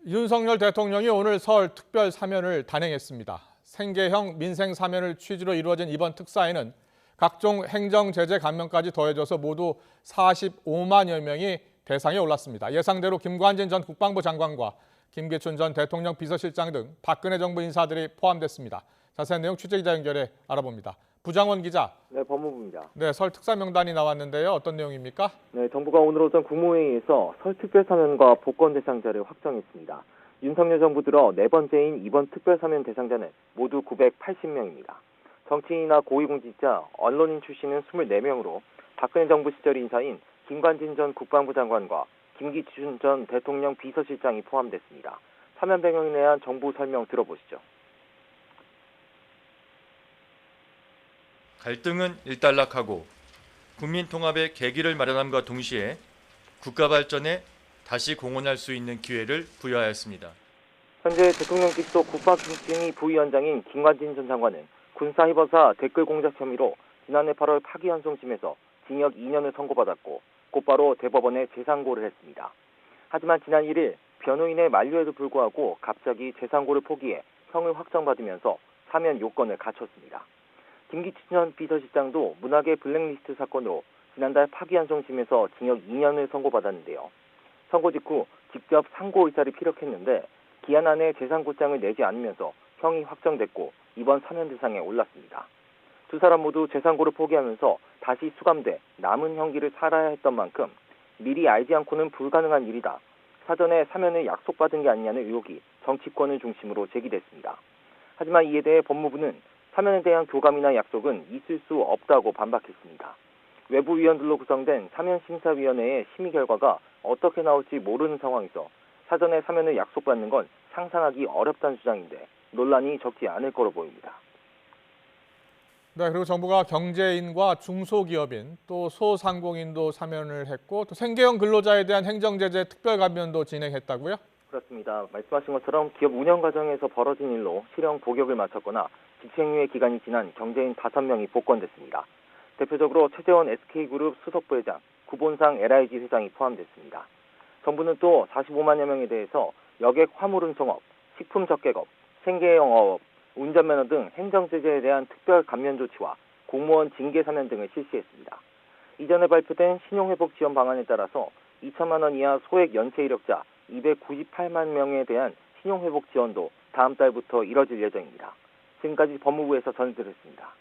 윤석열 대통령이 오늘 설 특별 사면을 단행했습니다. 생계형 민생 사면을 취지로 이루어진 이번 특사에는 각종 행정 제재 감면까지 더해져서 모두 45만여 명이 대상에 올랐습니다. 예상대로 김관진 전 국방부 장관과 김기춘 전 대통령 비서실장 등 박근혜 정부 인사들이 포함됐습니다. 자세한 내용 취재기자 연결해 알아봅니다. 부장원 기자. 네, 법무부입니다. 네, 설 특사 명단이 나왔는데요. 어떤 내용입니까? 네, 정부가 오늘 오전 국무회의에서 설 특별사면과 복권 대상자를 확정했습니다. 윤석열 정부 들어 네 번째인 이번 특별사면 대상자는 모두 980명입니다. 정치인이나 고위공직자, 언론인 출신은 24명으로 박근혜 정부 시절 인사인 김관진 전 국방부 장관과 김기춘 전 대통령 비서실장이 포함됐습니다. 사면 배경에 대한 정부 설명 들어보시죠. 갈등은 일단락하고 국민 통합의 계기를 마련함과 동시에 국가 발전에 다시 공헌할 수 있는 기회를 부여하였습니다. 현재 대통령직속 국방팀 부위원장인 김관진 전 장관은 군사희버사 댓글 공작 혐의로 지난해 8월 파기환송심에서 징역 2년을 선고받았고 곧바로 대법원에 재상고를 했습니다. 하지만 지난 1일 변호인의 만류에도 불구하고 갑자기 재상고를 포기해 형을 확정받으면서 사면 요건을 갖췄습니다. 김기춘 전 비서실장도 문학의 블랙리스트 사건으로 지난달 파기환송심에서 징역 2년을 선고받았는데요. 선고 직후 직접 상고 의사를 피력했는데 기한 안에 재상고장을 내지 않으면서 형이 확정됐고 이번 사면 대상에 올랐습니다. 두 사람 모두 재상고를 포기하면서 다시 수감돼 남은 형기를 살아야 했던 만큼 미리 알지 않고는 불가능한 일이다. 사전에 사면을 약속받은 게 아니냐는 의혹이 정치권을 중심으로 제기됐습니다. 하지만 이에 대해 법무부는 사면에 대한 교감이나 약속은 있을 수 없다고 반박했습니다. 외부 위원들로 구성된 사면심사위원회의 심의 결과가 어떻게 나올지 모르는 상황에서 사전에 사면을 약속받는 건 상상하기 어렵다는 주장인데 논란이 적지 않을 거로 보입니다. 네, 그리고 정부가 경제인과 중소기업인 또 소상공인도 사면을 했고 또 생계형 근로자에 대한 행정제재 특별감면도 진행했다고요? 그렇습니다. 말씀하신 것처럼 기업 운영 과정에서 벌어진 일로 실형 복역을 마쳤거나 직책유예 기간이 지난 경제인 5명이 복권됐습니다. 대표적으로 최재원 SK그룹 수석부회장, 구본상 LIG 회장이 포함됐습니다. 정부는 또 45만여 명에 대해서 여객 화물운송업, 식품적객업, 생계형어업, 운전면허 등 행정제재에 대한 특별 감면 조치와 공무원 징계 사면 등을 실시했습니다. 이전에 발표된 신용회복 지원 방안에 따라서 2천만 원 이하 소액 연체 이력자 298만 명에 대한 신용회복 지원도 다음 달부터 이뤄질 예정입니다. 지금까지 법무부에서 전해드렸습니다.